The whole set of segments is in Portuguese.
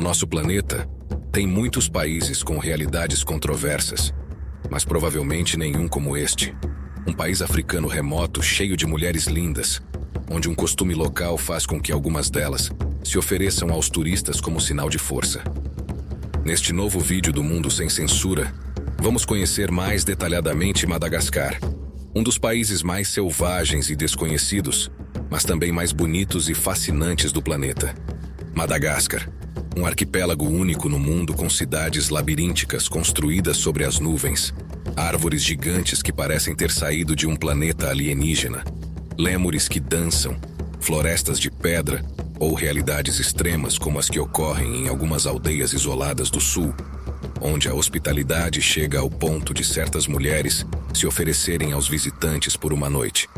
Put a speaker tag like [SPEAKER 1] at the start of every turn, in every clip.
[SPEAKER 1] nosso planeta, tem muitos países com realidades controversas, mas provavelmente nenhum como este. Um país africano remoto cheio de mulheres lindas, onde um costume local faz com que algumas delas se ofereçam aos turistas como sinal de força. Neste novo vídeo do Mundo Sem Censura, vamos conhecer mais detalhadamente Madagascar, um dos países mais selvagens e desconhecidos, mas também mais bonitos e fascinantes do planeta. Madagascar, um arquipélago único no mundo com cidades labirínticas construídas sobre as nuvens, árvores gigantes que parecem ter saído de um planeta alienígena, lêmures que dançam, florestas de pedra ou realidades extremas como as que ocorrem em algumas aldeias isoladas do sul, onde a hospitalidade chega ao ponto de certas mulheres se oferecerem aos visitantes por uma noite.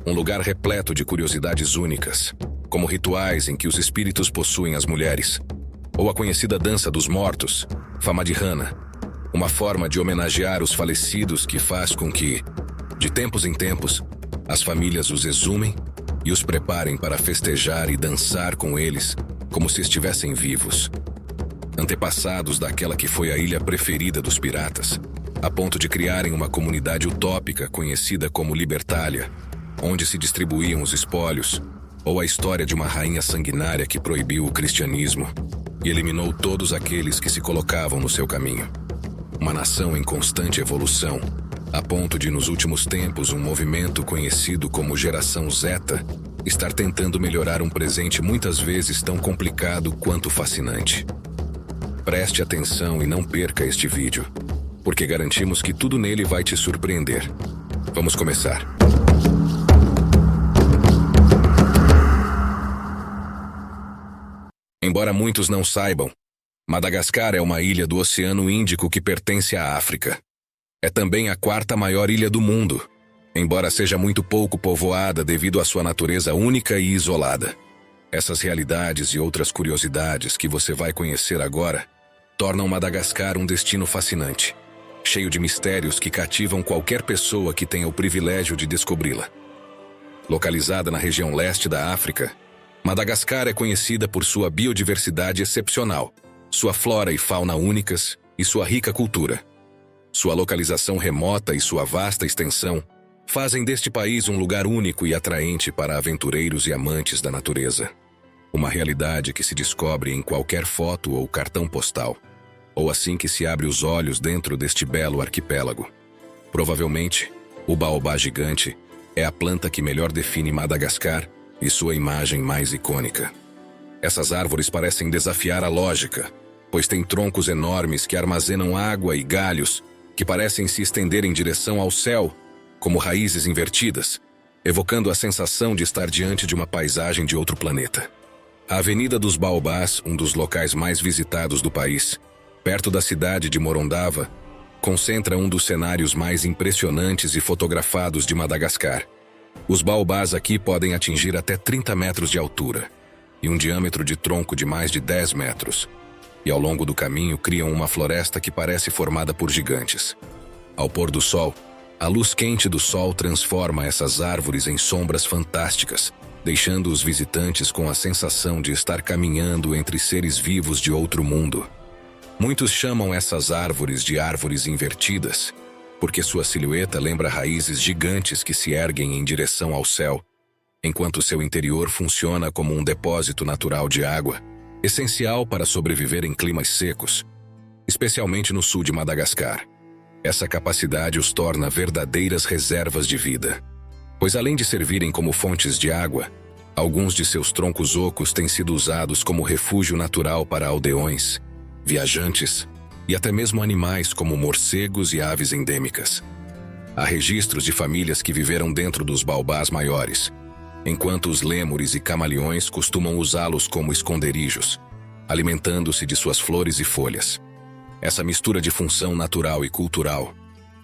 [SPEAKER 1] Um lugar repleto de curiosidades únicas, como rituais em que os espíritos possuem as mulheres, ou a conhecida dança dos mortos, Famadihana, uma forma de homenagear os falecidos que faz com que, de tempos em tempos, as famílias os exumem e os preparem para festejar e dançar com eles como se estivessem vivos. Antepassados daquela que foi a ilha preferida dos piratas, a ponto de criarem uma comunidade utópica conhecida como Libertália, onde se distribuíam os espólios, ou a história de uma rainha sanguinária que proibiu o cristianismo e eliminou todos aqueles que se colocavam no seu caminho. Uma nação em constante evolução, a ponto de, nos últimos tempos, um movimento conhecido como Geração Zeta estar tentando melhorar um presente muitas vezes tão complicado quanto fascinante. Preste atenção e não perca este vídeo, porque garantimos que tudo nele vai te surpreender. Vamos começar. Embora muitos não saibam, Madagascar é uma ilha do Oceano Índico que pertence à África. É também a quarta maior ilha do mundo, embora seja muito pouco povoada devido à sua natureza única e isolada. Essas realidades e outras curiosidades que você vai conhecer agora tornam Madagascar um destino fascinante, cheio de mistérios que cativam qualquer pessoa que tenha o privilégio de descobri-la. Localizada na região leste da África, Madagascar é conhecida por sua biodiversidade excepcional, sua flora e fauna únicas e sua rica cultura. Sua localização remota e sua vasta extensão fazem deste país um lugar único e atraente para aventureiros e amantes da natureza. Uma realidade que se descobre em qualquer foto ou cartão postal, ou assim que se abre os olhos dentro deste belo arquipélago. Provavelmente, o baobá gigante é a planta que melhor define Madagascar e sua imagem mais icônica. Essas árvores parecem desafiar a lógica, pois têm troncos enormes que armazenam água e galhos que parecem se estender em direção ao céu, como raízes invertidas, evocando a sensação de estar diante de uma paisagem de outro planeta. A Avenida dos Baobás, um dos locais mais visitados do país, perto da cidade de Morondava, concentra um dos cenários mais impressionantes e fotografados de Madagascar. Os baobás aqui podem atingir até 30 metros de altura e um diâmetro de tronco de mais de 10 metros. E ao longo do caminho criam uma floresta que parece formada por gigantes. Ao pôr do sol, a luz quente do sol transforma essas árvores em sombras fantásticas, deixando os visitantes com a sensação de estar caminhando entre seres vivos de outro mundo. Muitos chamam essas árvores de árvores invertidas, porque sua silhueta lembra raízes gigantes que se erguem em direção ao céu, enquanto seu interior funciona como um depósito natural de água, essencial para sobreviver em climas secos, especialmente no sul de Madagascar. Essa capacidade os torna verdadeiras reservas de vida, pois além de servirem como fontes de água, alguns de seus troncos ocos têm sido usados como refúgio natural para aldeões, viajantes e até mesmo animais como morcegos e aves endêmicas. Há registros de famílias que viveram dentro dos baobás maiores, enquanto os lêmures e camaleões costumam usá-los como esconderijos, alimentando-se de suas flores e folhas. Essa mistura de função natural e cultural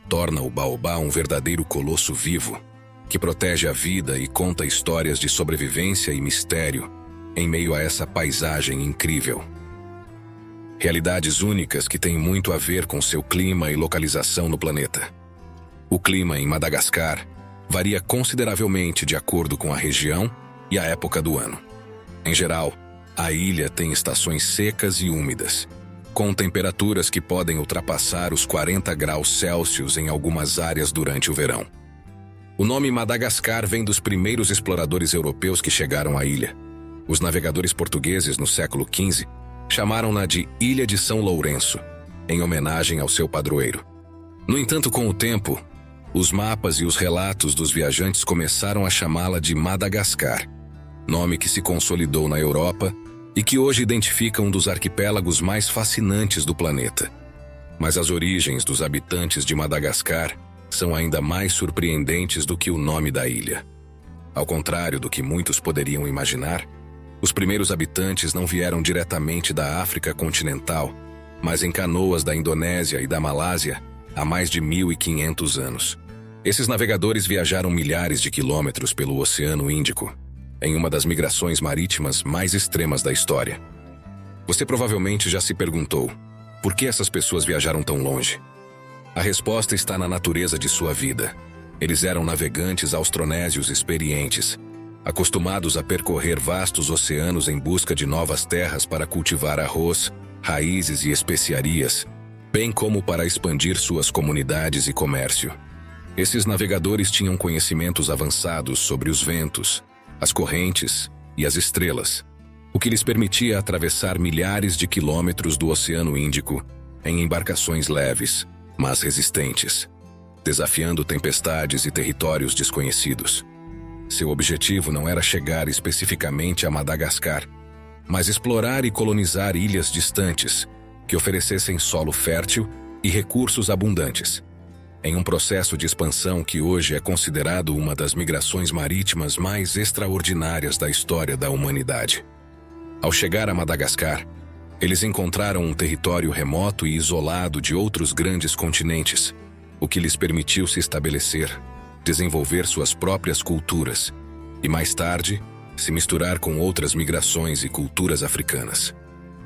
[SPEAKER 1] torna o baobá um verdadeiro colosso vivo, que protege a vida e conta histórias de sobrevivência e mistério em meio a essa paisagem incrível. Realidades únicas que têm muito a ver com seu clima e localização no planeta. O clima em Madagascar varia consideravelmente de acordo com a região e a época do ano. Em geral, A ilha tem estações secas e úmidas, com temperaturas que podem ultrapassar os 40 graus Celsius em algumas áreas durante o verão. O nome Madagascar vem dos primeiros exploradores europeus que chegaram à ilha. Os navegadores portugueses, no século XV, chamaram-na de Ilha de São Lourenço, em homenagem ao seu padroeiro. No entanto, com o tempo, os mapas e os relatos dos viajantes começaram a chamá-la de Madagascar, nome que se consolidou na Europa e que hoje identifica um dos arquipélagos mais fascinantes do planeta. Mas as origens dos habitantes de Madagascar são ainda mais surpreendentes do que o nome da ilha. Ao contrário do que muitos poderiam imaginar, os primeiros habitantes não vieram diretamente da África continental, mas em canoas da Indonésia e da Malásia há mais de 1.500 anos. Esses navegadores viajaram milhares de quilômetros pelo Oceano Índico, em uma das migrações marítimas mais extremas da história. Você provavelmente já se perguntou, por que essas pessoas viajaram tão longe? A resposta está na natureza de sua vida. Eles eram navegantes austronésios experientes, acostumados a percorrer vastos oceanos em busca de novas terras para cultivar arroz, raízes e especiarias, bem como para expandir suas comunidades e comércio. Esses navegadores tinham conhecimentos avançados sobre os ventos, as correntes e as estrelas, o que lhes permitia atravessar milhares de quilômetros do Oceano Índico em embarcações leves, mas resistentes, desafiando tempestades e territórios desconhecidos. Seu objetivo não era chegar especificamente a Madagascar, mas explorar e colonizar ilhas distantes que oferecessem solo fértil e recursos abundantes, em um processo de expansão que hoje é considerado uma das migrações marítimas mais extraordinárias da história da humanidade. Ao chegar a Madagascar, eles encontraram um território remoto e isolado de outros grandes continentes, o que lhes permitiu se estabelecer, desenvolver suas próprias culturas e, mais tarde, se misturar com outras migrações e culturas africanas.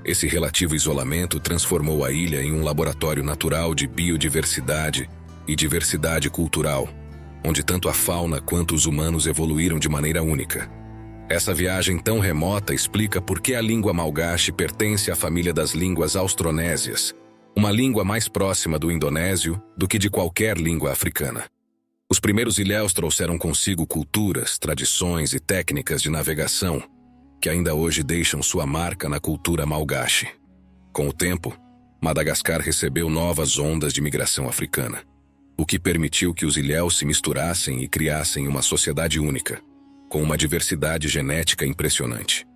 [SPEAKER 1] Esse relativo isolamento transformou a ilha em um laboratório natural de biodiversidade e diversidade cultural, onde tanto a fauna quanto os humanos evoluíram de maneira única. Essa viagem tão remota explica por que a língua malgache pertence à família das línguas austronésias, uma língua mais próxima do indonésio do que de qualquer língua africana. Os primeiros ilhéus trouxeram consigo culturas, tradições e técnicas de navegação que ainda hoje deixam sua marca na cultura malgache. Com o tempo, Madagascar recebeu novas ondas de migração africana, o que permitiu que os ilhéus se misturassem e criassem uma sociedade única, com uma diversidade genética impressionante.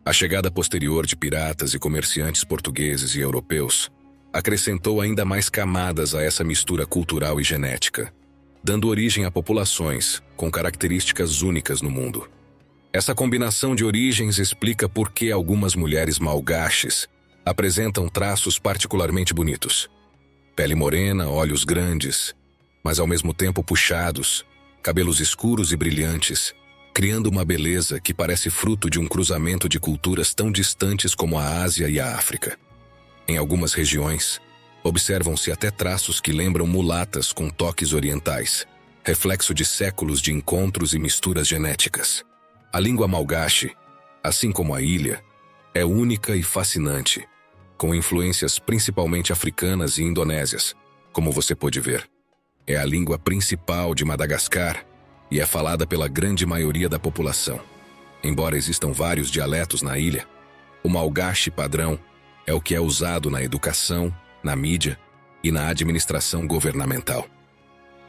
[SPEAKER 1] A chegada posterior de piratas e comerciantes portugueses e europeus acrescentou ainda mais camadas a essa mistura cultural e genética, dando origem a populações com características únicas no mundo. Essa combinação de origens explica por que algumas mulheres malgaches apresentam traços particularmente bonitos. Pele morena, olhos grandes, mas ao mesmo tempo puxados, cabelos escuros e brilhantes, criando uma beleza que parece fruto de um cruzamento de culturas tão distantes como a Ásia e a África. Em algumas regiões, observam-se até traços que lembram mulatas com toques orientais, reflexo de séculos de encontros e misturas genéticas. A língua malgache, assim como a ilha, é única e fascinante, com influências principalmente africanas e indonésias, como você pôde ver. É a língua principal de Madagascar e é falada pela grande maioria da população. Embora existam vários dialetos na ilha, o malgache padrão é o que é usado na educação, na mídia e na administração governamental.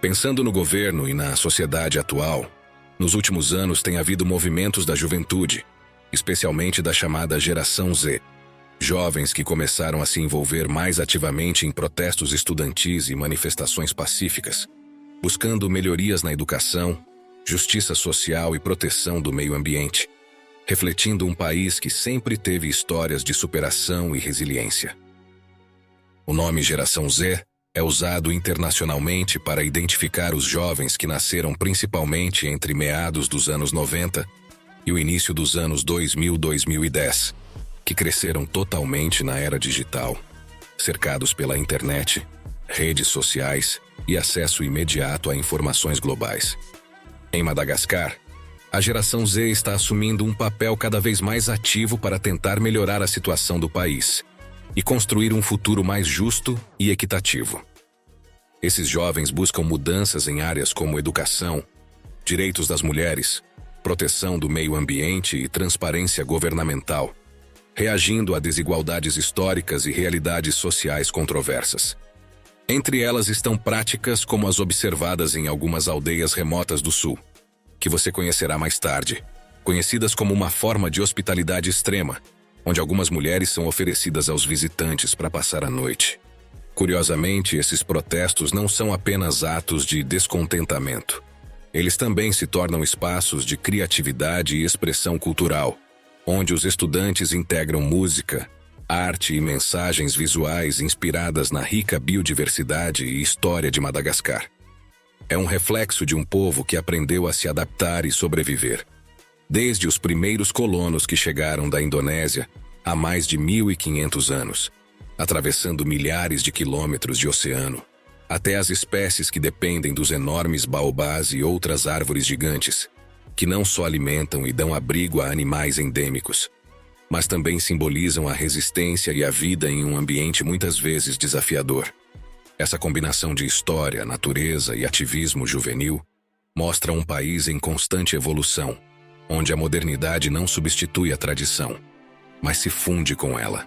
[SPEAKER 1] Pensando no governo e na sociedade atual, nos últimos anos tem havido movimentos da juventude, especialmente da chamada Geração Z. Jovens que começaram a se envolver mais ativamente em protestos estudantis e manifestações pacíficas, buscando melhorias na educação, justiça social e proteção do meio ambiente, refletindo um país que sempre teve histórias de superação e resiliência. O nome Geração Z é usado internacionalmente para identificar os jovens que nasceram principalmente entre meados dos anos 90 e o início dos anos 2000-2010, que cresceram totalmente na era digital, cercados pela internet, redes sociais e acesso imediato a informações globais. Em Madagascar, A geração Z está assumindo um papel cada vez mais ativo para tentar melhorar a situação do país e construir um futuro mais justo e equitativo. Esses jovens buscam mudanças em áreas como educação, direitos das mulheres, proteção do meio ambiente e transparência governamental, reagindo a desigualdades históricas e realidades sociais controversas. Entre elas estão práticas como as observadas em algumas aldeias remotas do sul, que você conhecerá mais tarde, conhecidas como uma forma de hospitalidade extrema, onde algumas mulheres são oferecidas aos visitantes para passar a noite. Curiosamente, esses protestos não são apenas atos de descontentamento. Eles também se tornam espaços de criatividade e expressão cultural, onde os estudantes integram música, arte e mensagens visuais inspiradas na rica biodiversidade e história de Madagascar. É um reflexo de um povo que aprendeu a se adaptar e sobreviver. Desde os primeiros colonos que chegaram da Indonésia há mais de 1.500 anos, atravessando milhares de quilômetros de oceano, até as espécies que dependem dos enormes baobás e outras árvores gigantes, que não só alimentam e dão abrigo a animais endêmicos, mas também simbolizam a resistência e a vida em um ambiente muitas vezes desafiador. Essa combinação de história, natureza e ativismo juvenil mostra um país em constante evolução, onde a modernidade não substitui a tradição, mas se funde com ela.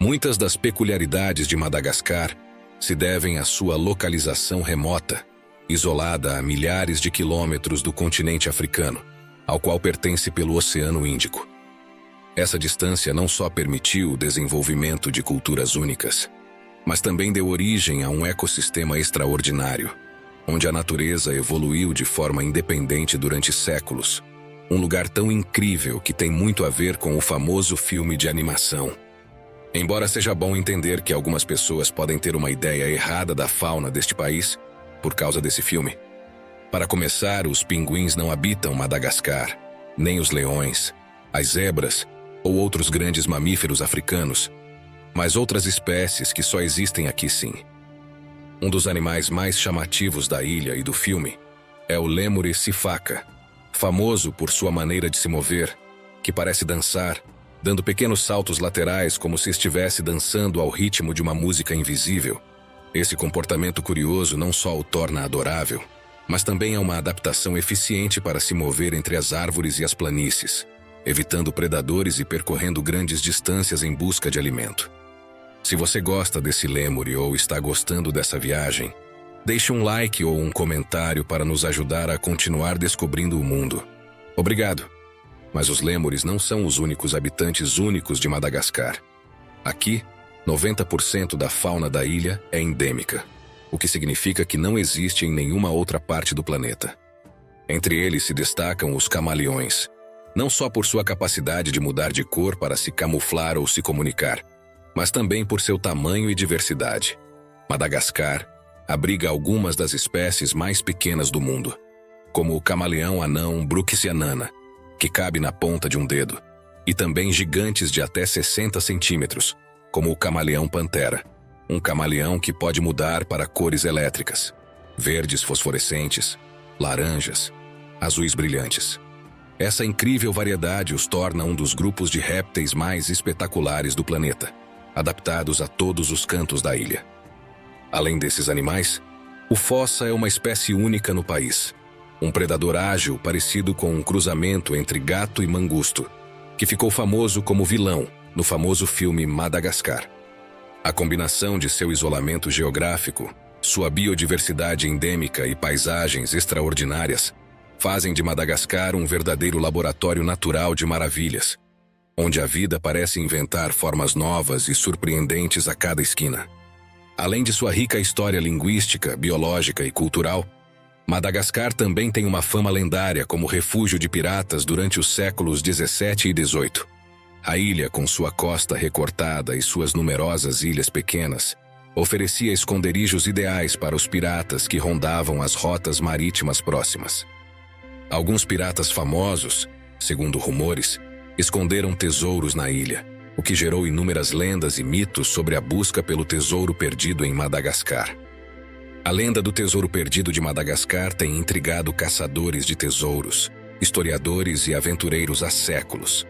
[SPEAKER 1] Muitas das peculiaridades de Madagascar se devem à sua localização remota, isolada a milhares de quilômetros do continente africano, ao qual pertence pelo Oceano Índico. Essa distância não só permitiu o desenvolvimento de culturas únicas, mas também deu origem a um ecossistema extraordinário, onde a natureza evoluiu de forma independente durante séculos, um lugar tão incrível que tem muito a ver com o famoso filme de animação. Embora seja bom entender que algumas pessoas podem ter uma ideia errada da fauna deste país por causa desse filme. Para começar, os pinguins não habitam Madagascar, nem os leões, as zebras ou outros grandes mamíferos africanos, mas outras espécies que só existem aqui sim. Um dos animais mais chamativos da ilha e do filme é o lêmure sifaka, famoso por sua maneira de se mover, que parece dançar, dando pequenos saltos laterais como se estivesse dançando ao ritmo de uma música invisível. Esse comportamento curioso não só o torna adorável, mas também é uma adaptação eficiente para se mover entre as árvores e as planícies, evitando predadores e percorrendo grandes distâncias em busca de alimento. Se você gosta desse lêmure ou está gostando dessa viagem, deixe um like ou um comentário para nos ajudar a continuar descobrindo o mundo. Obrigado! Mas os lêmures não são os únicos habitantes únicos de Madagascar. Aqui, 90% da fauna da ilha é endêmica, o que significa que não existe em nenhuma outra parte do planeta. Entre eles se destacam os camaleões, não só por sua capacidade de mudar de cor para se camuflar ou se comunicar, mas também por seu tamanho e diversidade. Madagascar abriga algumas das espécies mais pequenas do mundo, como o camaleão anão bruxianana, que cabe na ponta de um dedo, e também gigantes de até 60 centímetros, como o camaleão pantera, um camaleão que pode mudar para cores elétricas, verdes fosforescentes, laranjas, azuis brilhantes. Essa incrível variedade os torna um dos grupos de répteis mais espetaculares do planeta, adaptados a todos os cantos da ilha. Além desses animais, o fossa é uma espécie única no país, um predador ágil parecido com um cruzamento entre gato e mangusto, que ficou famoso como vilão no famoso filme Madagascar. A combinação de seu isolamento geográfico, sua biodiversidade endêmica e paisagens extraordinárias fazem de Madagascar um verdadeiro laboratório natural de maravilhas, onde a vida parece inventar formas novas e surpreendentes a cada esquina. Além de sua rica história linguística, biológica e cultural, Madagascar também tem uma fama lendária como refúgio de piratas durante os séculos 17 e 18. A ilha, com sua costa recortada e suas numerosas ilhas pequenas, oferecia esconderijos ideais para os piratas que rondavam as rotas marítimas próximas. Alguns piratas famosos, segundo rumores, esconderam tesouros na ilha, o que gerou inúmeras lendas e mitos sobre a busca pelo tesouro perdido em Madagascar. A lenda do tesouro perdido de Madagascar tem intrigado caçadores de tesouros historiadores e aventureiros há séculos.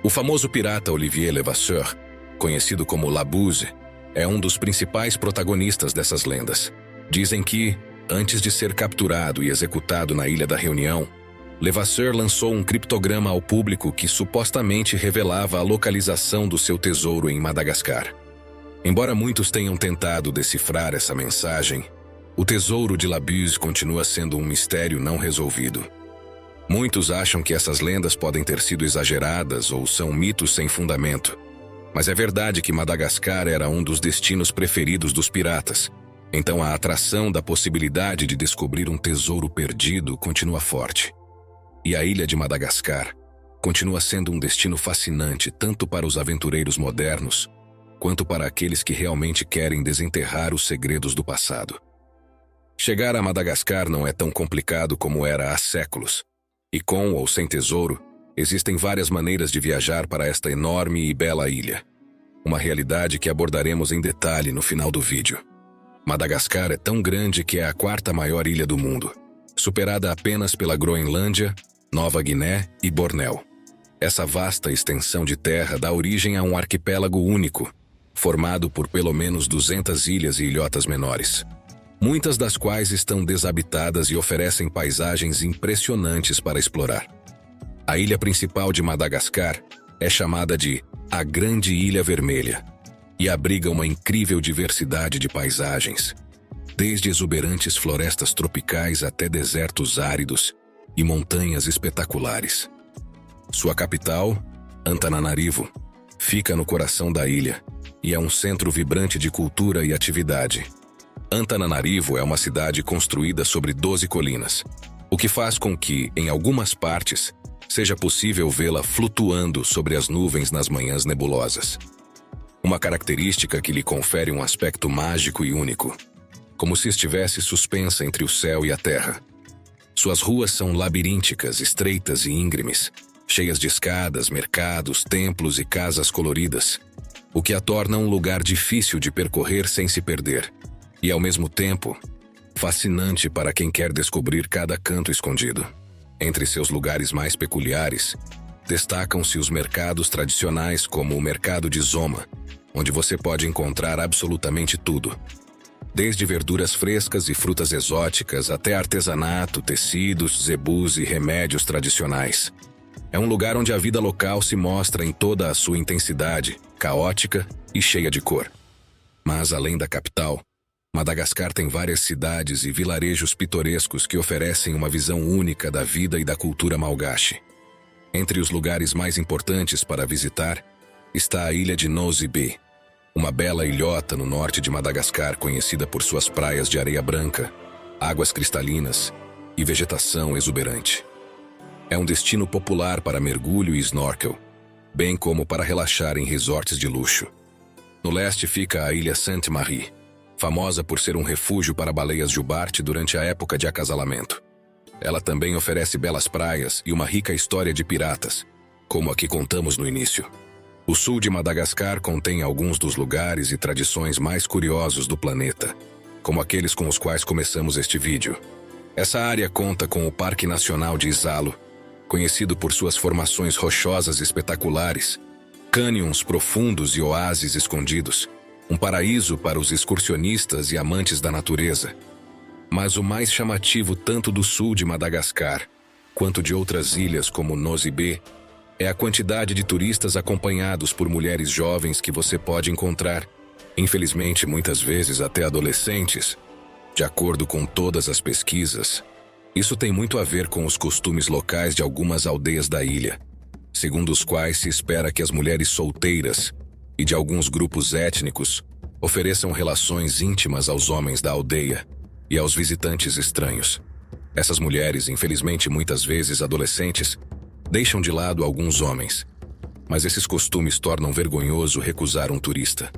[SPEAKER 1] O famoso pirata Olivier Levasseur, conhecido como Labuse, é um dos principais protagonistas dessas lendas. Dizem que, antes de ser capturado e executado na Ilha da Reunião, Levasseur lançou um criptograma ao público que supostamente revelava a localização do seu tesouro em Madagascar. Embora muitos tenham tentado decifrar essa mensagem, o tesouro de Labuse continua sendo um mistério não resolvido. Muitos acham que essas lendas podem ter sido exageradas ou são mitos sem fundamento. Mas é verdade que Madagascar era um dos destinos preferidos dos piratas. Então a atração da possibilidade de descobrir um tesouro perdido continua forte. E a ilha de Madagascar continua sendo um destino fascinante tanto para os aventureiros modernos quanto para aqueles que realmente querem desenterrar os segredos do passado. Chegar a Madagascar não é tão complicado como era há séculos. E com ou sem tesouro, existem várias maneiras de viajar para esta enorme e bela ilha. Uma realidade que abordaremos em detalhe no final do vídeo. Madagascar é tão grande que é a quarta maior ilha do mundo, superada apenas pela Groenlândia, Nova Guiné e Bornéu. Essa vasta extensão de terra dá origem a um arquipélago único, formado por pelo menos 200 ilhas e ilhotas menores, muitas das quais estão desabitadas e oferecem paisagens impressionantes para explorar. A ilha principal de Madagascar é chamada de a Grande Ilha Vermelha e abriga uma incrível diversidade de paisagens, desde exuberantes florestas tropicais até desertos áridos e montanhas espetaculares. Sua capital, Antananarivo, fica no coração da ilha e é um centro vibrante de cultura e atividade. Antananarivo é uma cidade construída sobre 12 colinas, o que faz com que, em algumas partes, seja possível vê-la flutuando sobre as nuvens nas manhãs nebulosas. Uma característica que lhe confere um aspecto mágico e único, como se estivesse suspensa entre o céu e a terra. Suas ruas são labirínticas, estreitas e íngremes, cheias de escadas, mercados, templos e casas coloridas, o que a torna um lugar difícil de percorrer sem se perder, e ao mesmo tempo, fascinante para quem quer descobrir cada canto escondido. Entre seus lugares mais peculiares, destacam-se os mercados tradicionais como o Mercado de Zoma, onde você pode encontrar absolutamente tudo, desde verduras frescas e frutas exóticas até artesanato, tecidos, zebus e remédios tradicionais. É um lugar onde a vida local se mostra em toda a sua intensidade, caótica e cheia de cor. Mas, além da capital, Madagascar tem várias cidades e vilarejos pitorescos que oferecem uma visão única da vida e da cultura malgache. Entre os lugares mais importantes para visitar está a ilha de Nosy Be, uma bela ilhota no norte de Madagascar conhecida por suas praias de areia branca, águas cristalinas e vegetação exuberante. É um destino popular para mergulho e snorkel, bem como para relaxar em resorts de luxo. No leste fica a ilha Sainte-Marie, famosa por ser um refúgio para baleias jubarte durante a época de acasalamento. Ela também oferece belas praias e uma rica história de piratas, como a que contamos no início. O sul de Madagascar contém alguns dos lugares e tradições mais curiosos do planeta, como aqueles com os quais começamos este vídeo. Essa área conta com o Parque Nacional de Isalo, conhecido por suas formações rochosas espetaculares, cânions profundos e oásis escondidos, um paraíso para os excursionistas e amantes da natureza. Mas o mais chamativo tanto do sul de Madagascar, quanto de outras ilhas como Nosy Be, é a quantidade de turistas acompanhados por mulheres jovens que você pode encontrar, infelizmente muitas vezes até adolescentes. De acordo com todas as pesquisas, isso tem muito a ver com os costumes locais de algumas aldeias da ilha, segundo os quais se espera que as mulheres solteiras e de alguns grupos étnicos ofereçam relações íntimas aos homens da aldeia e aos visitantes estranhos. Essas mulheres, infelizmente muitas vezes adolescentes, deixam de lado alguns homens, mas esses costumes tornam vergonhoso recusar um turista.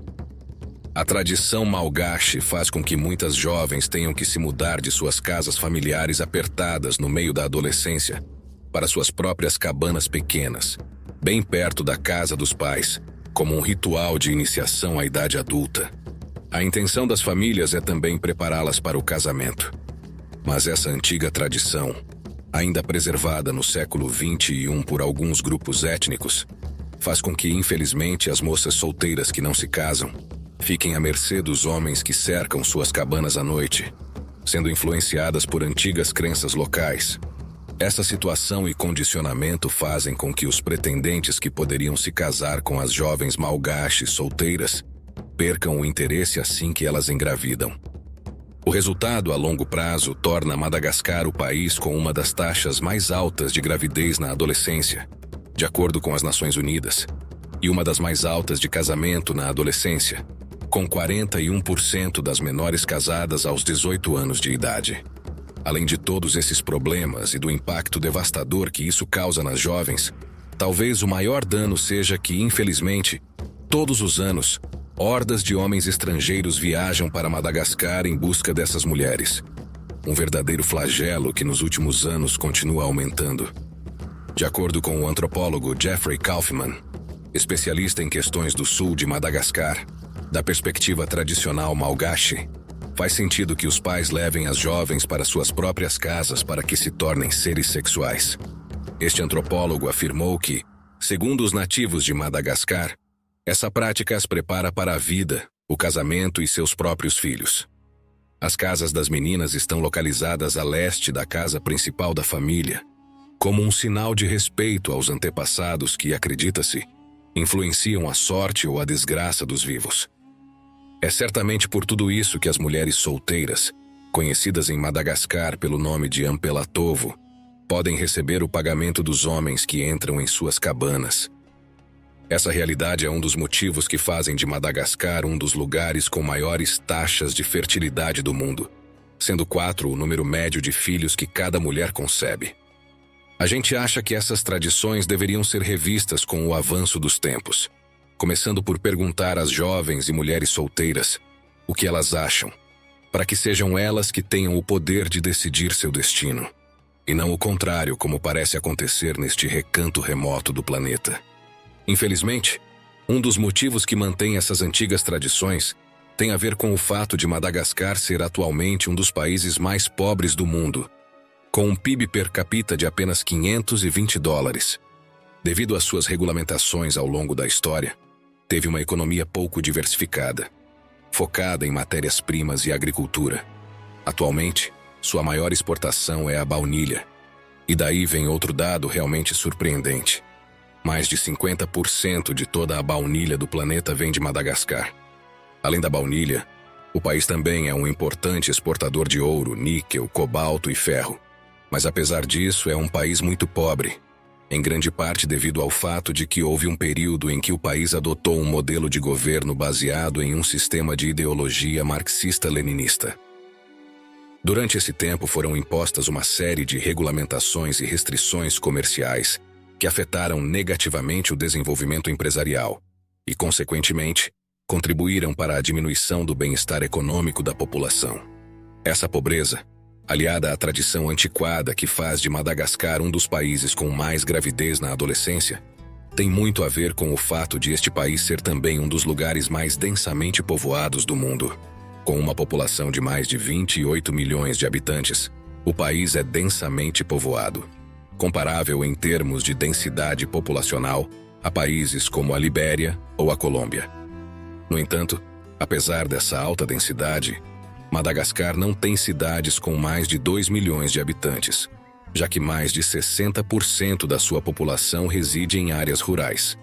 [SPEAKER 1] A tradição malgache faz com que muitas jovens tenham que se mudar de suas casas familiares apertadas no meio da adolescência para suas próprias cabanas pequenas, bem perto da casa dos pais, como um ritual de iniciação à idade adulta. A intenção das famílias é também prepará-las para o casamento. Mas essa antiga tradição ainda preservada no século XXI por alguns grupos étnicos, faz com que, infelizmente, as moças solteiras que não se casam fiquem à mercê dos homens que cercam suas cabanas à noite, sendo influenciadas por antigas crenças locais. Essa situação e condicionamento fazem com que os pretendentes que poderiam se casar com as jovens malgaches solteiras percam o interesse assim que elas engravidam. O resultado, a longo prazo, torna Madagascar o país com uma das taxas mais altas de gravidez na adolescência, de acordo com as Nações Unidas, e uma das mais altas de casamento na adolescência, com 41% das menores casadas aos 18 anos de idade. Além de todos esses problemas e do impacto devastador que isso causa nas jovens, talvez o maior dano seja que, infelizmente, todos os anos, hordas de homens estrangeiros viajam para Madagascar em busca dessas mulheres. Um verdadeiro flagelo que nos últimos anos continua aumentando. De acordo com o antropólogo Jeffrey Kaufman, especialista em questões do sul de Madagascar, da perspectiva tradicional malgache, faz sentido que os pais levem as jovens para suas próprias casas para que se tornem seres sexuais. Este antropólogo afirmou que, segundo os nativos de Madagascar, essa prática as prepara para a vida, o casamento e seus próprios filhos. As casas das meninas estão localizadas a leste da casa principal da família, como um sinal de respeito aos antepassados que, acredita-se, influenciam a sorte ou a desgraça dos vivos. É certamente por tudo isso que as mulheres solteiras, conhecidas em Madagascar pelo nome de Ampelatovo, podem receber o pagamento dos homens que entram em suas cabanas. Essa realidade é um dos motivos que fazem de Madagascar um dos lugares com maiores taxas de fertilidade do mundo, sendo 4 o número médio de filhos que cada mulher concebe. A gente acha que essas tradições deveriam ser revistas com o avanço dos tempos, começando por perguntar às jovens e mulheres solteiras o que elas acham, para que sejam elas que tenham o poder de decidir seu destino, e não o contrário, como parece acontecer neste recanto remoto do planeta. Infelizmente, um dos motivos que mantém essas antigas tradições tem a ver com o fato de Madagascar ser atualmente um dos países mais pobres do mundo, com um PIB per capita de apenas $520. Devido às suas regulamentações ao longo da história, teve uma economia pouco diversificada, focada em matérias-primas e agricultura. Atualmente, sua maior exportação é a baunilha. E daí vem outro dado realmente surpreendente. Mais de 50% de toda a baunilha do planeta vem de Madagascar. Além da baunilha, o país também é um importante exportador de ouro, níquel, cobalto e ferro. Mas apesar disso, é um país muito pobre, em grande parte devido ao fato de que houve um período em que o país adotou um modelo de governo baseado em um sistema de ideologia marxista-leninista. Durante esse tempo foram impostas uma série de regulamentações e restrições comerciais que afetaram negativamente o desenvolvimento empresarial e, consequentemente, contribuíram para a diminuição do bem-estar econômico da população. Essa pobreza, aliada à tradição antiquada que faz de Madagascar um dos países com mais gravidez na adolescência, tem muito a ver com o fato de este país ser também um dos lugares mais densamente povoados do mundo. Com uma população de mais de 28 milhões de habitantes, o país é densamente povoado, comparável em termos de densidade populacional a países como a Libéria ou a Colômbia. No entanto, apesar dessa alta densidade, Madagascar não tem cidades com mais de 2 milhões de habitantes, já que mais de 60% da sua população reside em áreas rurais.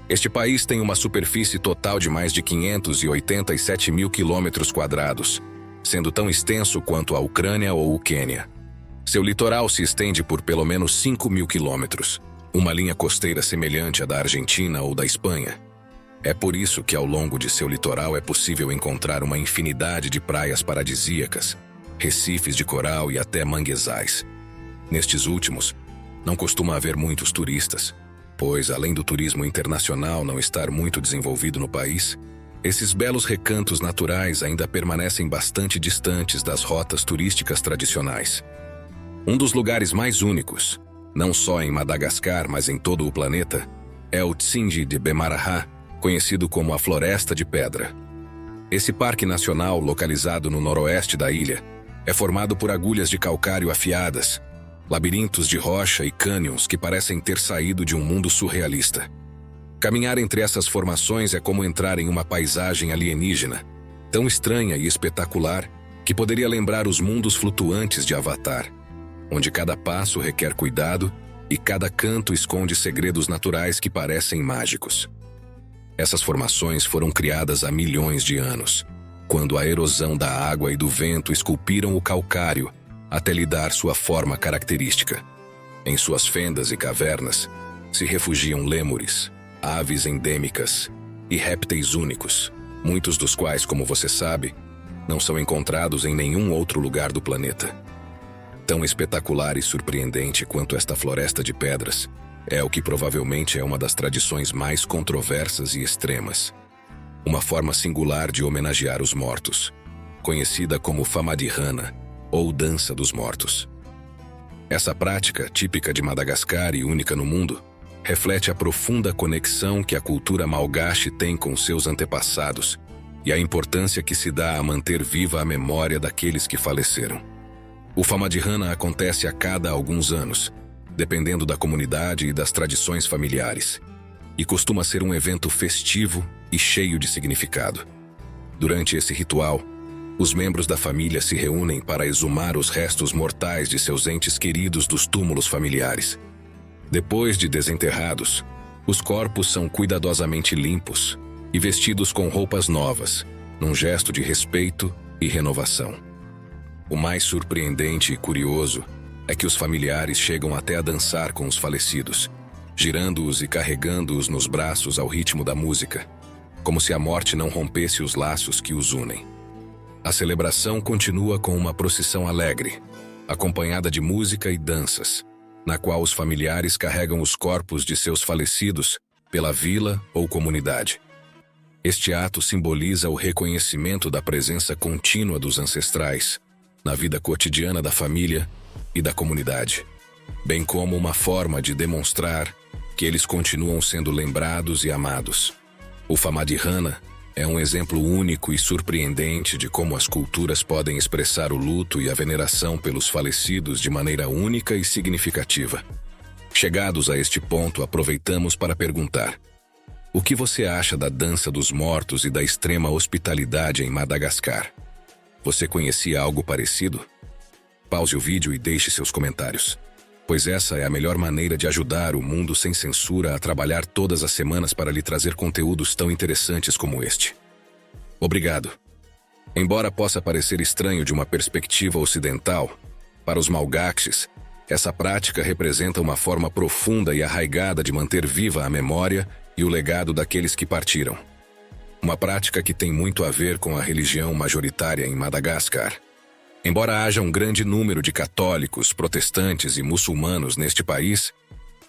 [SPEAKER 1] Este país tem uma superfície total de mais de 587 mil quilômetros quadrados, sendo tão extenso quanto a Ucrânia ou o Quênia. Seu litoral se estende por pelo menos 5 mil quilômetros, uma linha costeira semelhante à da Argentina ou da Espanha. É por isso que ao longo de seu litoral é possível encontrar uma infinidade de praias paradisíacas, recifes de coral e até manguezais. Nestes últimos, não costuma haver muitos turistas, pois além do turismo internacional não estar muito desenvolvido no país, esses belos recantos naturais ainda permanecem bastante distantes das rotas turísticas tradicionais. Um dos lugares mais únicos, não só em Madagascar, mas em todo o planeta, é o Tsindi de Bemaraha, conhecido como a Floresta de Pedra. Esse parque nacional, localizado no noroeste da ilha, é formado por agulhas de calcário afiadas, labirintos de rocha e cânions que parecem ter saído de um mundo surrealista. Caminhar entre essas formações é como entrar em uma paisagem alienígena, tão estranha e espetacular que poderia lembrar os mundos flutuantes de Avatar, onde cada passo requer cuidado e cada canto esconde segredos naturais que parecem mágicos. Essas formações foram criadas há milhões de anos, quando a erosão da água e do vento esculpiram o calcário até lhe dar sua forma característica. Em suas fendas e cavernas se refugiam lêmures, aves endêmicas e répteis únicos, muitos dos quais, como você sabe, não são encontrados em nenhum outro lugar do planeta. Tão espetacular e surpreendente quanto esta floresta de pedras é o que provavelmente é uma das tradições mais controversas e extremas. Uma forma singular de homenagear os mortos, conhecida como Famadihana, ou Dança dos Mortos. Essa prática, típica de Madagascar e única no mundo, reflete a profunda conexão que a cultura malgache tem com seus antepassados e a importância que se dá a manter viva a memória daqueles que faleceram. O Famadihana acontece a cada alguns anos, dependendo da comunidade e das tradições familiares, e costuma ser um evento festivo e cheio de significado. Durante esse ritual, os membros da família se reúnem para exumar os restos mortais de seus entes queridos dos túmulos familiares. Depois de desenterrados, os corpos são cuidadosamente limpos e vestidos com roupas novas, num gesto de respeito e renovação. O mais surpreendente e curioso é que os familiares chegam até a dançar com os falecidos, girando-os e carregando-os nos braços ao ritmo da música, como se a morte não rompesse os laços que os unem. A celebração continua com uma procissão alegre, acompanhada de música e danças, na qual os familiares carregam os corpos de seus falecidos pela vila ou comunidade. Este ato simboliza o reconhecimento da presença contínua dos ancestrais na vida cotidiana da família e da comunidade, bem como uma forma de demonstrar que eles continuam sendo lembrados e amados. O Famadihana é um exemplo único e surpreendente de como as culturas podem expressar o luto e a veneração pelos falecidos de maneira única e significativa. Chegados a este ponto, aproveitamos para perguntar: o que você acha da Dança dos Mortos e da extrema hospitalidade em Madagascar? Você conhecia algo parecido? Pause o vídeo e deixe seus comentários, pois essa é a melhor maneira de ajudar o Mundo Sem Censura a trabalhar todas as semanas para lhe trazer conteúdos tão interessantes como este. Obrigado. Embora possa parecer estranho de uma perspectiva ocidental, para os malgaches, essa prática representa uma forma profunda e arraigada de manter viva a memória e o legado daqueles que partiram. Uma prática que tem muito a ver com a religião majoritária em Madagascar. Embora haja um grande número de católicos, protestantes e muçulmanos neste país,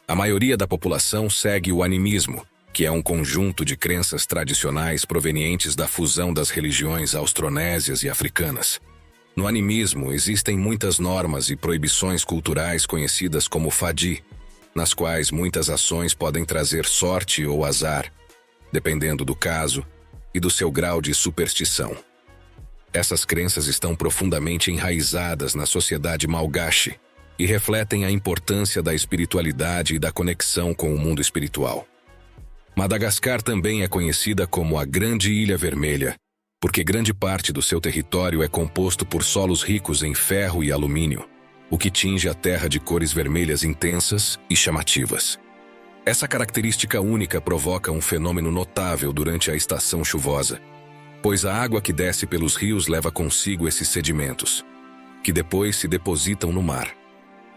[SPEAKER 1] a maioria da população segue o animismo, que é um conjunto de crenças tradicionais provenientes da fusão das religiões austronésias e africanas. No animismo existem muitas normas e proibições culturais conhecidas como fadi, nas quais muitas ações podem trazer sorte ou azar, dependendo do caso e do seu grau de superstição. Essas crenças estão profundamente enraizadas na sociedade malgache e refletem a importância da espiritualidade e da conexão com o mundo espiritual. Madagascar também é conhecida como a Grande Ilha Vermelha, porque grande parte do seu território é composto por solos ricos em ferro e alumínio, o que tinge a terra de cores vermelhas intensas e chamativas. Essa característica única provoca um fenômeno notável durante a estação chuvosa, pois a água que desce pelos rios leva consigo esses sedimentos, que depois se depositam no mar.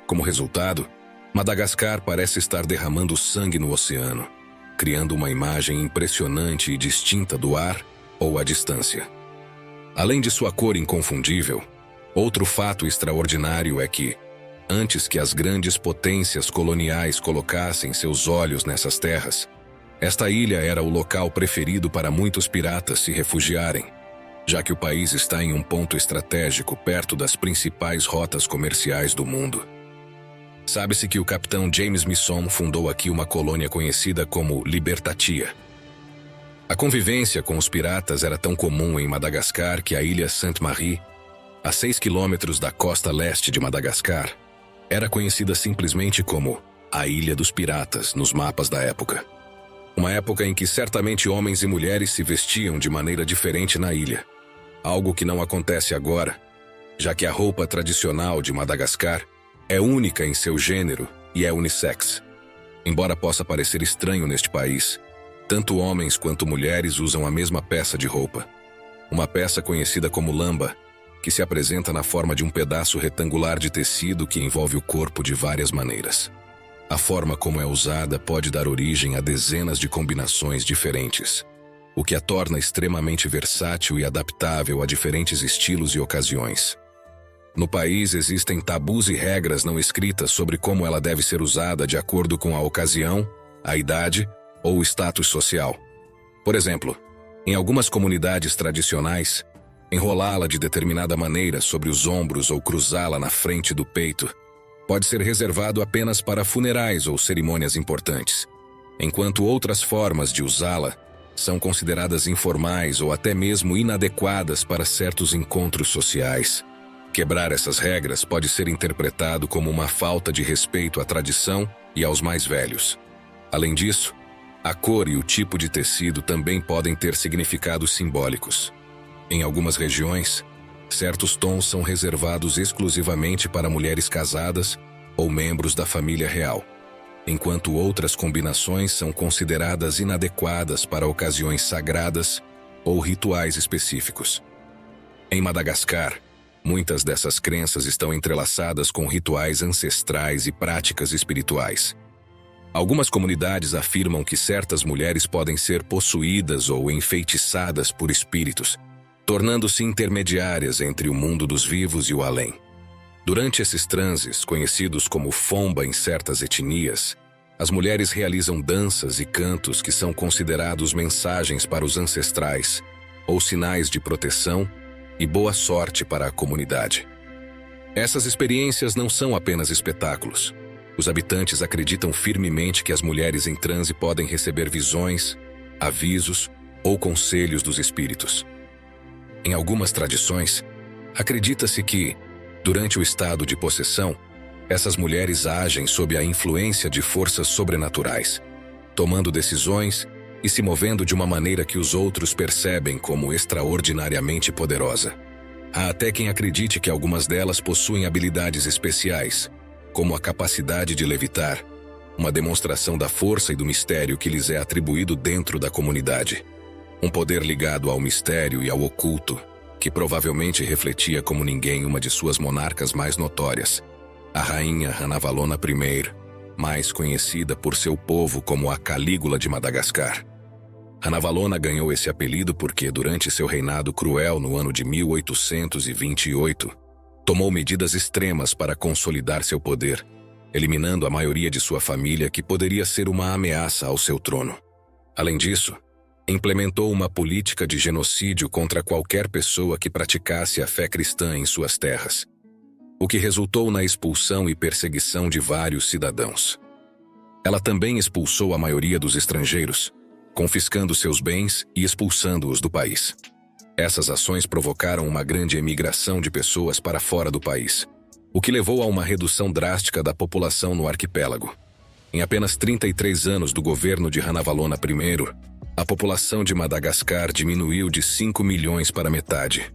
[SPEAKER 1] Como resultado, Madagascar parece estar derramando sangue no oceano, criando uma imagem impressionante e distinta do ar ou à distância. Além de sua cor inconfundível, outro fato extraordinário é que, antes que as grandes potências coloniais colocassem seus olhos nessas terras, esta ilha era o local preferido para muitos piratas se refugiarem, já que o país está em um ponto estratégico perto das principais rotas comerciais do mundo. Sabe-se que o capitão James Misson fundou aqui uma colônia conhecida como Libertatia. A convivência com os piratas era tão comum em Madagascar que a ilha Sainte-Marie, a 6 quilômetros da costa leste de Madagascar, Era conhecida simplesmente como a Ilha dos Piratas nos mapas da época. Uma época em que certamente homens e mulheres se vestiam de maneira diferente na ilha. Algo que não acontece agora, já que a roupa tradicional de Madagascar é única em seu gênero e é unissex. Embora possa parecer estranho neste país, tanto homens quanto mulheres usam a mesma peça de roupa. Uma peça conhecida como lamba, que se apresenta na forma de um pedaço retangular de tecido que envolve o corpo de várias maneiras. A forma como é usada pode dar origem a dezenas de combinações diferentes, o que a torna extremamente versátil e adaptável a diferentes estilos e ocasiões. No país existem tabus e regras não escritas sobre como ela deve ser usada de acordo com a ocasião, a idade ou o status social. Por exemplo, em algumas comunidades tradicionais, enrolá-la de determinada maneira sobre os ombros ou cruzá-la na frente do peito pode ser reservado apenas para funerais ou cerimônias importantes, enquanto outras formas de usá-la são consideradas informais ou até mesmo inadequadas para certos encontros sociais. Quebrar essas regras pode ser interpretado como uma falta de respeito à tradição e aos mais velhos. Além disso, a cor e o tipo de tecido também podem ter significados simbólicos. Em algumas regiões, certos tons são reservados exclusivamente para mulheres casadas ou membros da família real, enquanto outras combinações são consideradas inadequadas para ocasiões sagradas ou rituais específicos. Em Madagascar, muitas dessas crenças estão entrelaçadas com rituais ancestrais e práticas espirituais. Algumas comunidades afirmam que certas mulheres podem ser possuídas ou enfeitiçadas por espíritos, tornando-se intermediárias entre o mundo dos vivos e o além. Durante esses transes, conhecidos como fomba em certas etnias, as mulheres realizam danças e cantos que são considerados mensagens para os ancestrais, ou sinais de proteção e boa sorte para a comunidade. Essas experiências não são apenas espetáculos. Os habitantes acreditam firmemente que as mulheres em transe podem receber visões, avisos ou conselhos dos espíritos. Em algumas tradições, acredita-se que, durante o estado de possessão, essas mulheres agem sob a influência de forças sobrenaturais, tomando decisões e se movendo de uma maneira que os outros percebem como extraordinariamente poderosa. Há até quem acredite que algumas delas possuem habilidades especiais, como a capacidade de levitar, uma demonstração da força e do mistério que lhes é atribuído dentro da comunidade. Um poder ligado ao mistério e ao oculto, que provavelmente refletia como ninguém uma de suas monarcas mais notórias, a rainha Ranavalona I, mais conhecida por seu povo como a Calígula de Madagascar. Ranavalona ganhou esse apelido porque, durante seu reinado cruel no ano de 1828, tomou medidas extremas para consolidar seu poder, eliminando a maioria de sua família que poderia ser uma ameaça ao seu trono. Além disso, implementou uma política de genocídio contra qualquer pessoa que praticasse a fé cristã em suas terras, o que resultou na expulsão e perseguição de vários cidadãos. Ela também expulsou a maioria dos estrangeiros, confiscando seus bens e expulsando-os do país. Essas ações provocaram uma grande emigração de pessoas para fora do país, o que levou a uma redução drástica da população no arquipélago. Em apenas 33 anos do governo de Ranavalona I, a população de Madagascar diminuiu de 5 milhões para metade,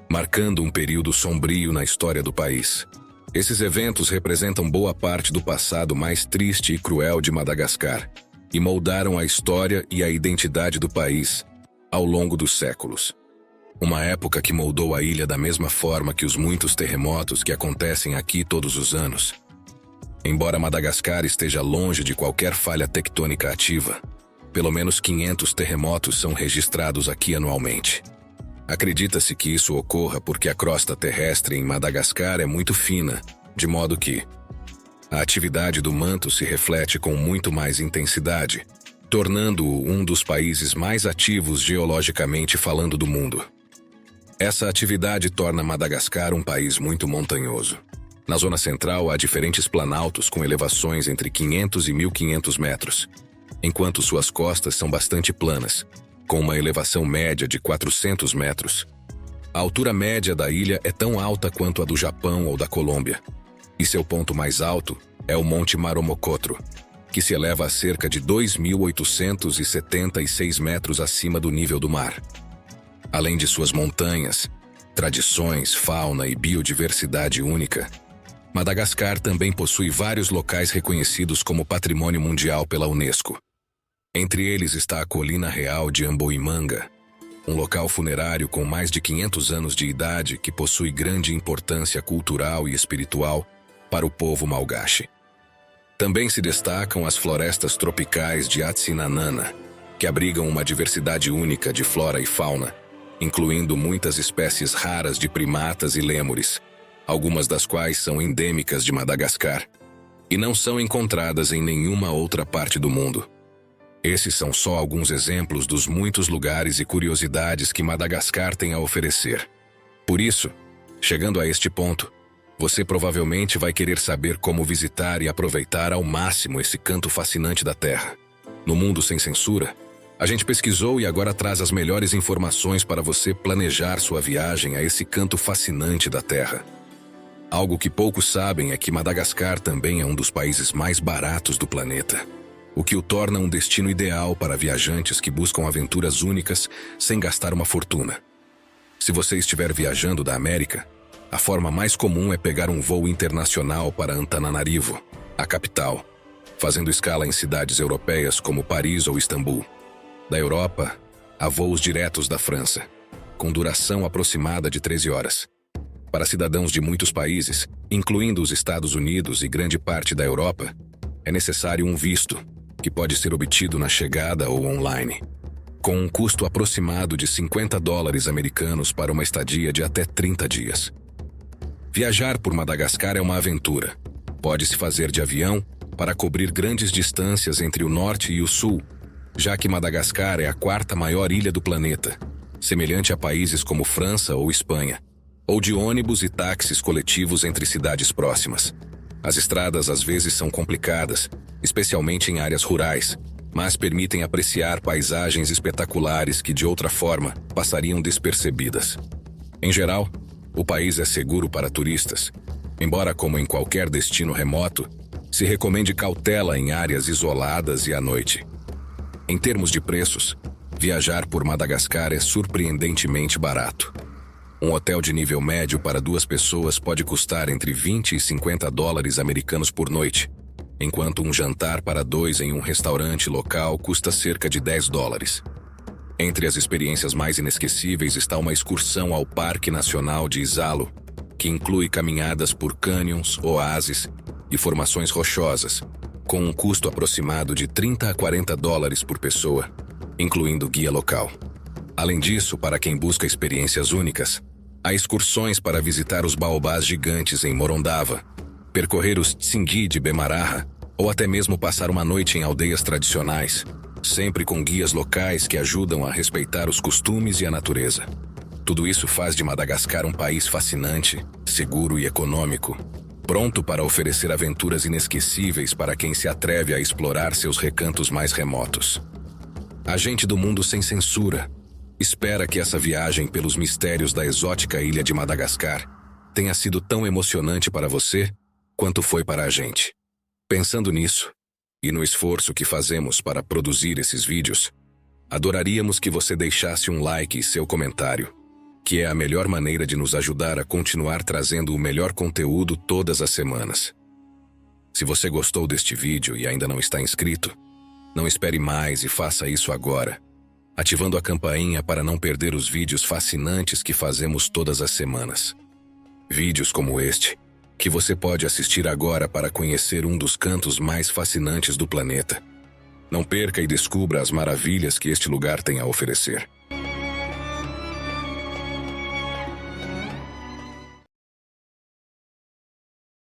[SPEAKER 1] marcando um período sombrio na história do país. Esses eventos representam boa parte do passado mais triste e cruel de Madagascar e moldaram a história e a identidade do país ao longo dos séculos. Uma época que moldou a ilha da mesma forma que os muitos terremotos que acontecem aqui todos os anos. Embora Madagascar esteja longe de qualquer falha tectônica ativa, pelo menos 500 terremotos são registrados aqui anualmente. Acredita-se que isso ocorra porque a crosta terrestre em Madagascar é muito fina, de modo que a atividade do manto se reflete com muito mais intensidade, tornando-o um dos países mais ativos geologicamente falando do mundo. Essa atividade torna Madagascar um país muito montanhoso. Na zona central há diferentes planaltos com elevações entre 500 e 1.500 metros, enquanto suas costas são bastante planas, com uma elevação média de 400 metros. A altura média da ilha é tão alta quanto a do Japão ou da Colômbia. E seu ponto mais alto é o Monte Maromocotro, que se eleva a cerca de 2.876 metros acima do nível do mar. Além de suas montanhas, tradições, fauna e biodiversidade única, Madagascar também possui vários locais reconhecidos como Patrimônio Mundial pela Unesco. Entre eles está a Colina Real de Amboimanga, um local funerário com mais de 500 anos de idade que possui grande importância cultural e espiritual para o povo malgache. Também se destacam as florestas tropicais de Atsinanana, que abrigam uma diversidade única de flora e fauna, incluindo muitas espécies raras de primatas e lêmures, algumas das quais são endêmicas de Madagascar e não são encontradas em nenhuma outra parte do mundo. Esses são só alguns exemplos dos muitos lugares e curiosidades que Madagascar tem a oferecer. Por isso, chegando a este ponto, você provavelmente vai querer saber como visitar e aproveitar ao máximo esse canto fascinante da Terra. No Mundo Sem Censura, a gente pesquisou e agora traz as melhores informações para você planejar sua viagem a esse canto fascinante da Terra. Algo que poucos sabem é que Madagascar também é um dos países mais baratos do planeta, o que o torna um destino ideal para viajantes que buscam aventuras únicas sem gastar uma fortuna. Se você estiver viajando da América, a forma mais comum é pegar um voo internacional para Antananarivo, a capital, fazendo escala em cidades europeias como Paris ou Istambul. Da Europa, há voos diretos da França, com duração aproximada de 13 horas. Para cidadãos de muitos países, incluindo os Estados Unidos e grande parte da Europa, é necessário um visto, que pode ser obtido na chegada ou online, com um custo aproximado de $50 americanos para uma estadia de até 30 dias. Viajar por Madagascar é uma aventura. Pode-se fazer de avião para cobrir grandes distâncias entre o norte e o sul, já que Madagascar é a quarta maior ilha do planeta, semelhante a países como França ou Espanha, ou de ônibus e táxis coletivos entre cidades próximas. As estradas às vezes são complicadas, especialmente em áreas rurais, mas permitem apreciar paisagens espetaculares que de outra forma passariam despercebidas. Em geral, o país é seguro para turistas, embora, como em qualquer destino remoto, se recomende cautela em áreas isoladas e à noite. Em termos de preços, viajar por Madagascar é surpreendentemente barato. Um hotel de nível médio para 2 pessoas pode custar entre $20 e $50 americanos por noite, enquanto um jantar para 2 em um restaurante local custa cerca de $10. Entre as experiências mais inesquecíveis está uma excursão ao Parque Nacional de Isalo, que inclui caminhadas por cânions, oásis e formações rochosas, com um custo aproximado de $30 a $40 por pessoa, incluindo guia local. Além disso, para quem busca experiências únicas, há excursões para visitar os baobás gigantes em Morondava, percorrer os Tsingui de Bemaraha ou até mesmo passar uma noite em aldeias tradicionais, sempre com guias locais que ajudam a respeitar os costumes e a natureza. Tudo isso faz de Madagascar um país fascinante, seguro e econômico, pronto para oferecer aventuras inesquecíveis para quem se atreve a explorar seus recantos mais remotos. A gente do Mundo Sem Censura espera que essa viagem pelos mistérios da exótica ilha de Madagascar tenha sido tão emocionante para você quanto foi para a gente. Pensando nisso, e no esforço que fazemos para produzir esses vídeos, adoraríamos que você deixasse um like e seu comentário, que é a melhor maneira de nos ajudar a continuar trazendo o melhor conteúdo todas as semanas. Se você gostou deste vídeo e ainda não está inscrito, não espere mais e faça isso agora, ativando a campainha para não perder os vídeos fascinantes que fazemos todas as semanas. Vídeos como este, que você pode assistir agora para conhecer um dos cantos mais fascinantes do planeta. Não perca e descubra as maravilhas que este lugar tem a oferecer.